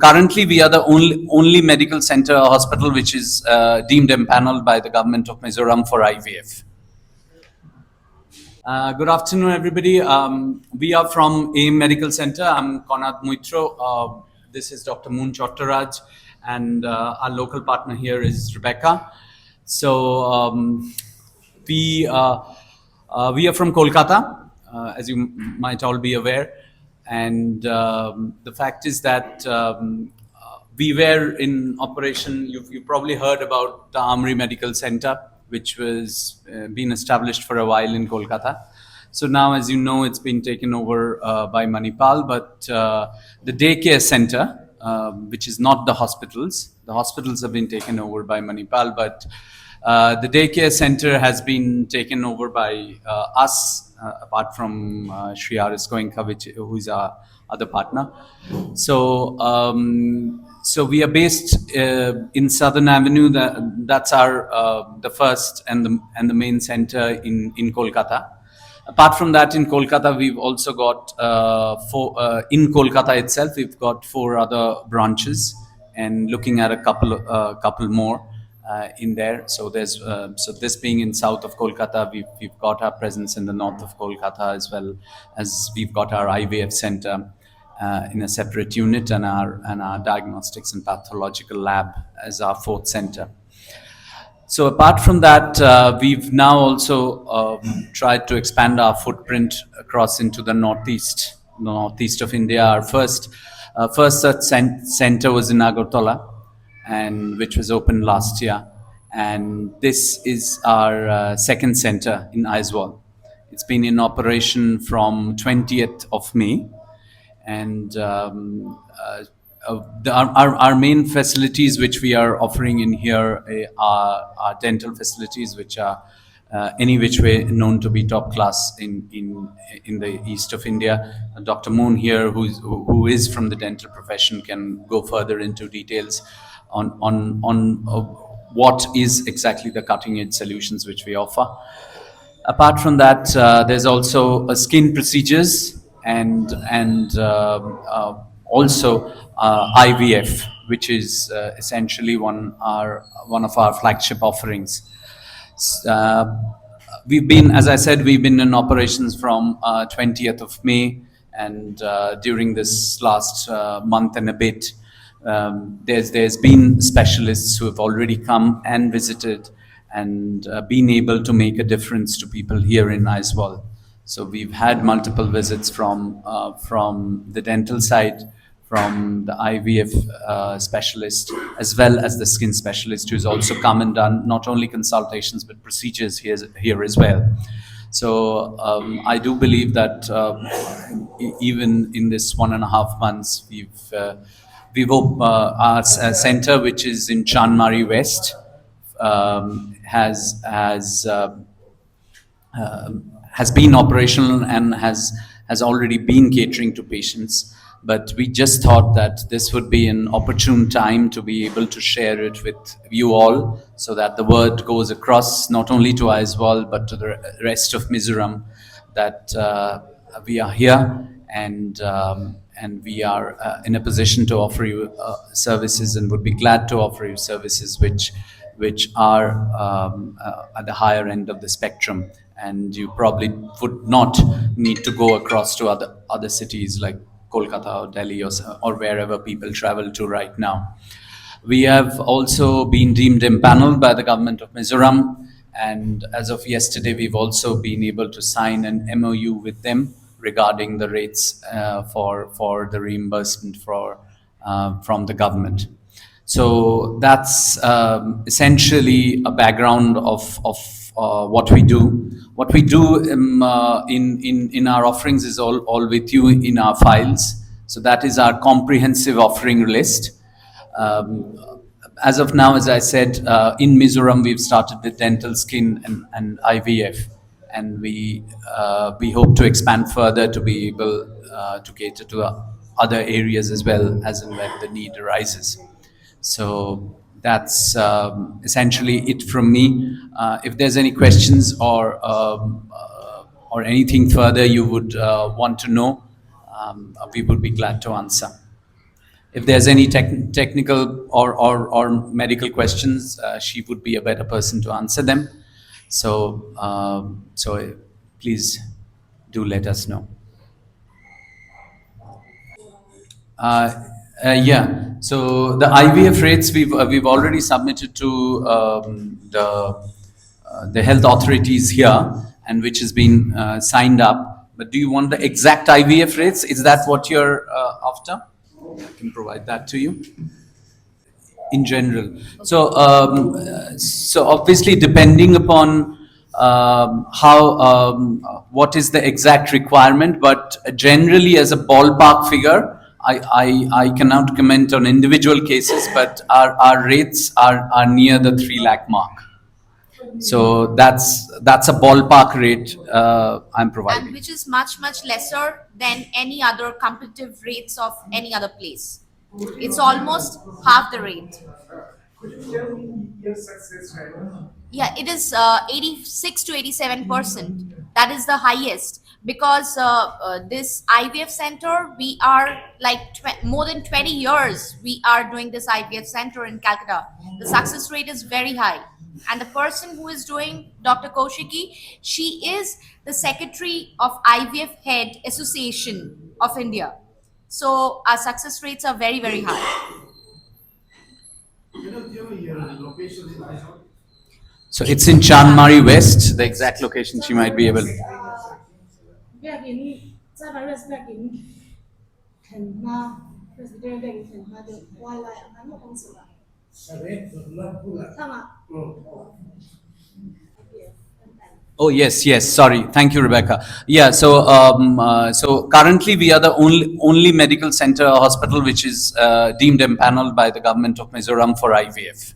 Currently, we are the only medical center or hospital which is deemed empaneled by the government of Mizoram for IVF. Good afternoon, everybody. We are from AIM Medical Center. I'm Konad Muitro. This is Dr. Moon Chottaraj, and our local partner here is Rebecca. So we are from Kolkata, as you might all be aware. And the fact is that we were in operation. You've probably heard about the Armory Medical Center, which was been established for a while in Kolkata. So now, as you know, it's been taken over by Manipal, but the daycare center, which is not the hospitals have been taken over by Manipal, but the daycare center has been taken over by us, apart from Shri R.S. Goenka, who is our other partner. So so we are based in Southern Avenue. That's our the first and the main center in Kolkata. Apart from that, in Kolkata, we've also got in Kolkata itself, we've got 4 other branches, and looking at a couple more in there. So there's so this being in south of Kolkata, we've got our presence in the north of Kolkata, as well as we've got our IVF center in a separate unit, and our diagnostics and pathological lab as our 4th center. So apart from that, we've now also tried to expand our footprint across into the northeast of India. Our first such center was in Agartala, and which was opened last year. And this is our second center in Aizawl. It's been in operation from 20th of May. And our main facilities which we are offering in here are dental facilities, which are any which way known to be top class in the east of India. Dr. Moon here, who is from the dental profession, can go further into details on what is exactly the cutting edge solutions which we offer. Apart from that, there's also skin procedures and also IVF, which is essentially one of our flagship offerings. We've been, as I said, we've been in operations from 20th of May, and during this last month and a bit, there's been specialists who have already come and visited and been able to make a difference to people here in Aizawl. So we've had multiple visits from the dental side, from the IVF specialist, as well as the skin specialist, who's also come and done not only consultations but procedures here as well. So I do believe that even in this 1.5 months, we've opened our center, which is in Chanmari West, has been operational and has already been catering to patients. But we just thought that this would be an opportune time to be able to share it with you all, so that the word goes across not only to Aizawl but to the rest of Mizoram, that we are here and we are in a position to offer you services, and would be glad to offer you services which are at the higher end of the spectrum, and you probably would not need to go across to other cities like Kolkata or Delhi or wherever people travel to right now. We have also been deemed empaneled by the government of Mizoram, and as of yesterday, we've also been able to sign an MOU with them regarding the rates for the reimbursement from the government. So that's essentially a background of what we do. What we do in our offerings is all with you in our files. So that is our comprehensive offering list. As of now, as I said, in Mizoram, we've started with dental, skin, and IVF, and we hope to expand further to be able to cater to other areas as well as and when the need arises. So that's essentially it from me. If there's any questions or anything further you would want to know, we would be glad to answer. If there's any technical or medical questions, she would be a better person to answer them. So, please do let us know. Yeah. So the IVF rates we've already submitted to the health authorities here, and which has been signed up. But do you want the exact IVF rates? Is that what you're after? I can provide that to you. In general. So obviously, depending upon what is the exact requirement, but generally, as a ballpark figure, I cannot comment on individual cases, but our rates are near the 3 lakh mark. So that's a ballpark rate I'm providing. And which is much lesser than any other competitive rates of any other place. It's almost half the rate. Yeah, it is 86 to 87%. That is the highest, because this IVF center, we are like more than 20 years we are doing this IVF center in Calcutta. The success rate is very high. And the person who is doing, Dr. Kaushiki, she is the secretary of IVF Head Association of India. So our success rates are very high. So it's in Chanmari West. The exact location she might be able. Back in Chanmari back in hmaa, President back in hmaa, the wildlife, I'm not also that. Oh yes. Sorry, thank you, Rebecca. Yeah. So so currently we are the only medical center or hospital which is deemed empaneled by the government of Mizoram for IVF.